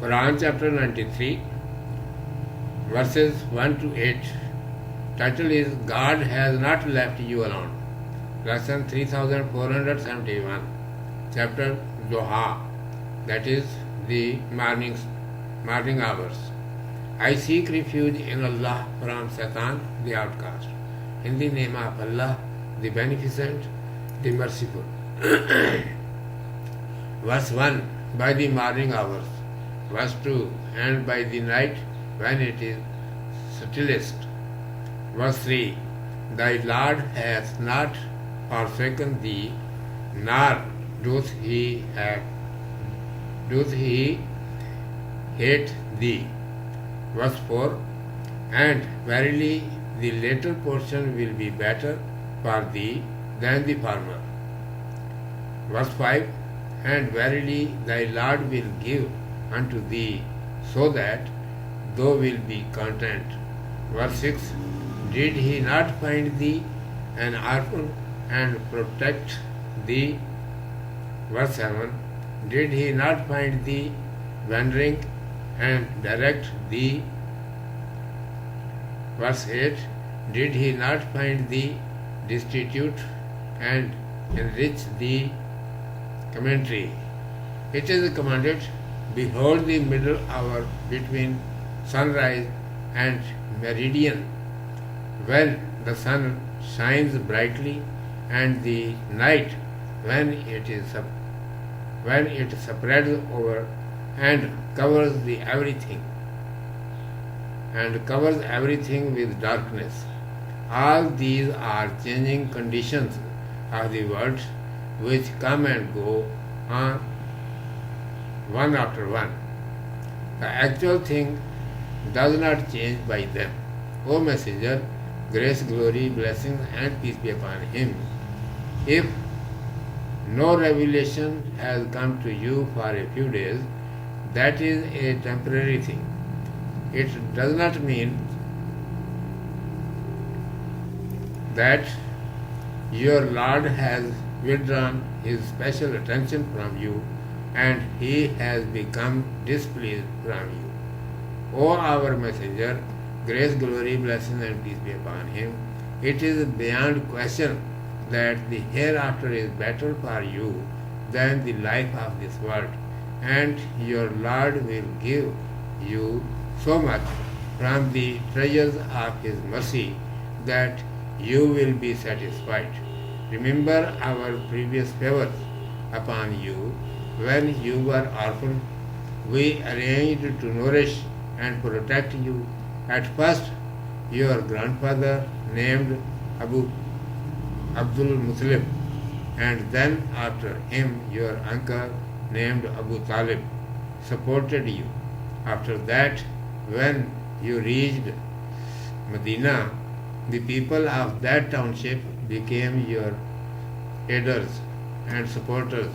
Quran chapter 93, verses 1 to 8. Title is God has not left you alone. Lesson 3471. Chapter Duha, that is the morning hours. I seek refuge in Allah from Satan, the outcast. In the name of Allah, the Beneficent, the Merciful. Verse 1, by the morning hours. Verse 2, and by the night when it is stillest. Verse 3, thy Lord hath not forsaken thee, nor doth he hate thee. Verse 4, and verily the later portion will be better for thee than the former. Verse 5, and verily thy Lord will give unto thee, so that thou wilt be content. Verse 6, did he not find thee an orphan and protect thee? Verse 7, did he not find thee wandering and direct thee? Verse 8, did he not find thee destitute and enrich thee? Commentary. It is commanded, behold the middle hour between sunrise and meridian, when the sun shines brightly, and the night when it spreads over and covers everything with darkness. All these are changing conditions of the world, which come and go on one after one. The actual thing does not change by them. O Messenger, grace, glory, blessings, and peace be upon him. If no revelation has come to you for a few days, that is a temporary thing. It does not mean that your Lord has withdrawn his special attention from you and he has become displeased from you. O our Messenger, grace, glory, blessings, and peace be upon him, it is beyond question that the hereafter is better for you than the life of this world, and your Lord will give you so much from the treasures of his mercy that you will be satisfied. Remember our previous favors upon you. When you were orphan, we arranged to nourish and protect you. At first, your grandfather, named Abdul Muttalib, and then after him your uncle, named Abu Talib, supported you. After that, when you reached Medina, the people of that township became your aiders and supporters.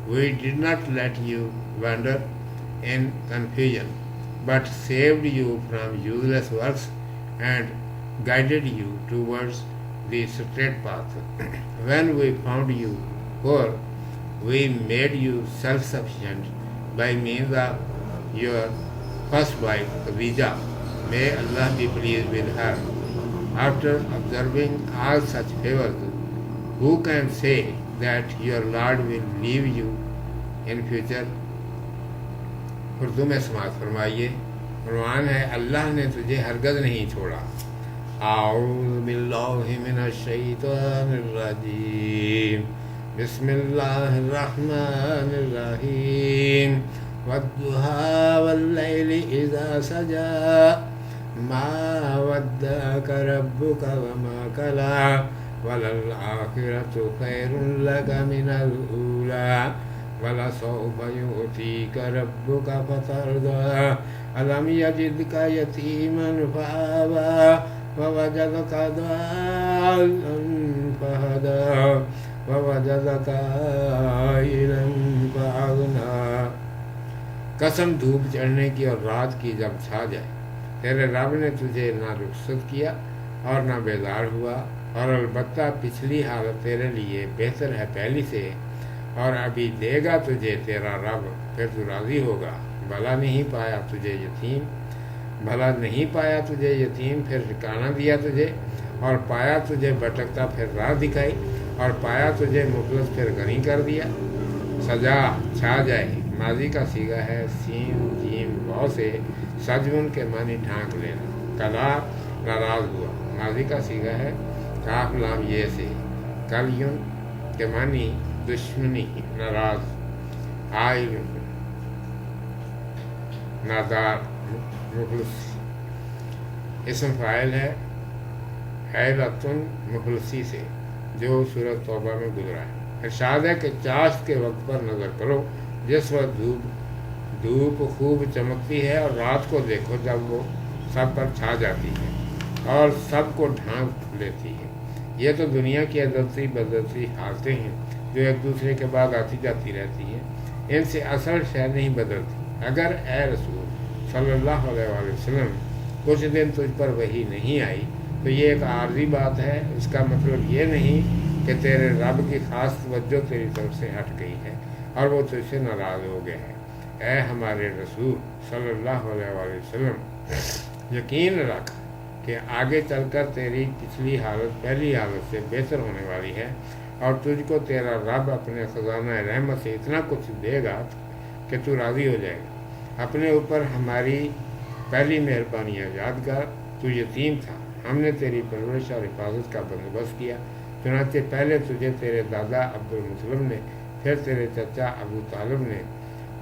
We did not let you wander in confusion, but saved you from useless works and guided you towards the straight path. When we found you poor, we made you self-sufficient by means of your first wife, Khadija. May Allah be pleased with her. After observing all such favors, who can say that your Lord will leave you in future? Urdu میں سماعت فرمائیے. عنوان ہے اللہ نے تجھے ہرگز نہیں چھوڑا. اعوذ باللہ من الشیطان الرجیم. بسم اللہ الرحمن الرحیم. والضحى واللیل اذا سجى ما ودعك ربك وما قلى وللآخرة خير لك من الأولى ولسوف يؤتيك ربك فترضى ألم يجدك يتيما فآوى ووجدك ضالا فهدى ووجدك عائلا فأغنى. قسم دھوپ چڑھنے کی اور رات کی جب چھا جائے، تیرے رب نے تجھے نہ رخصت کیا اور نہ بیدار ہوا، اور البتہ پچھلی حالت تیرے لیے بہتر ہے پہلی سے، اور ابھی دے گا تجھے تیرا رب، پھر تو راضی ہوگا. بھلا نہیں پایا تجھے یتیم، بھلا نہیں پایا تجھے یتیم پھر ٹھکانہ دیا تجھے، اور پایا تجھے بھٹکتا پھر راہ دکھائی، اور پایا تجھے مفلس پھر غنی کر دیا۔ سجا چھا جائے ماضی کا صیغہ ہے سین جیم واو سے، سجون کے معنی ڈھانک لینا۔ کلا ناراض ہوا ماضی کا صیغہ ہے کاف لام یہ سے، کلیون کے معنی دشمنی ناراض، عائل نادار مفلس، اسم فاعل ہے حیلتن مفلسی سے جو سورۃ توبہ میں گزرا ہے۔ ارشاد ہے کہ چاشت کے وقت پر نظر کرو جس وقت دھوپ خوب چمکتی ہے، اور رات کو دیکھو جب وہ سب پر چھا جاتی ہے اور سب کو ڈھانپ لیتی ہے۔ یہ تو دنیا کی عدلتی بدلتی حالتیں ہیں جو ایک دوسرے کے بعد آتی جاتی رہتی ہیں، ان سے اصل شے نہیں بدلتی۔ اگر اے رسول صلی اللہ علیہ وآلہ وسلم کچھ دن تجھ پر وحی نہیں آئی تو یہ ایک عارضی بات ہے، اس کا مطلب یہ نہیں کہ تیرے رب کی خاص توجہ تیری طرف سے ہٹ گئی ہے اور وہ تجھ سے ناراض ہو گیا ہے۔ اے ہمارے رسول صلی اللہ علیہ وآلہ وسلم، یقین رکھ کہ آگے چل کر تیری پچھلی حالت پہلی حالت سے بہتر ہونے والی ہے، اور تجھ کو تیرا رب اپنے خزانہ رحمت سے اتنا کچھ دے گا کہ تو راضی ہو جائے گا۔ اپنے اوپر ہماری پہلی مہربانیاں یاد کر، تو یتیم تھا، ہم نے تیری پرورش اور حفاظت کا بندوبست کیا، چنانچہ پہلے تجھے تیرے دادا عبد المطلب نے، پھر تیرے چچا ابو طالب نے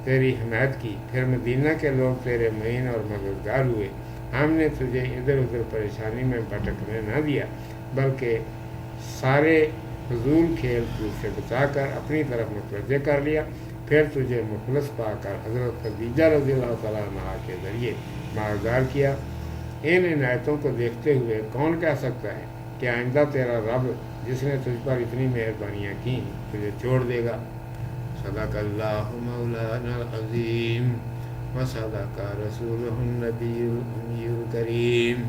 تیری حمایت کی، پھر مدینہ کے لوگ تیرے معین اور مددگار ہوئے۔ ہم نے تجھے ادھر ادھر پریشانی میں بھٹکنے نہ دیا، بلکہ سارے فضول کھیل کود سے بچا کر اپنی طرف متوجہ کر لیا، پھر تجھے مخلص پا کر حضرت خدیجہ رضی اللہ تعالیٰ عنہا کے ذریعے مالدار کیا۔ ان عنایتوں کو دیکھتے ہوئے کون کہہ سکتا ہے کہ آئندہ تیرا رب جس نے تجھ پر اتنی مہربانیاں کیں تجھے چھوڑ دے گا۔ صدق اللہ مولانا العظیم و صدق رسولہ النبی الامی الکریم۔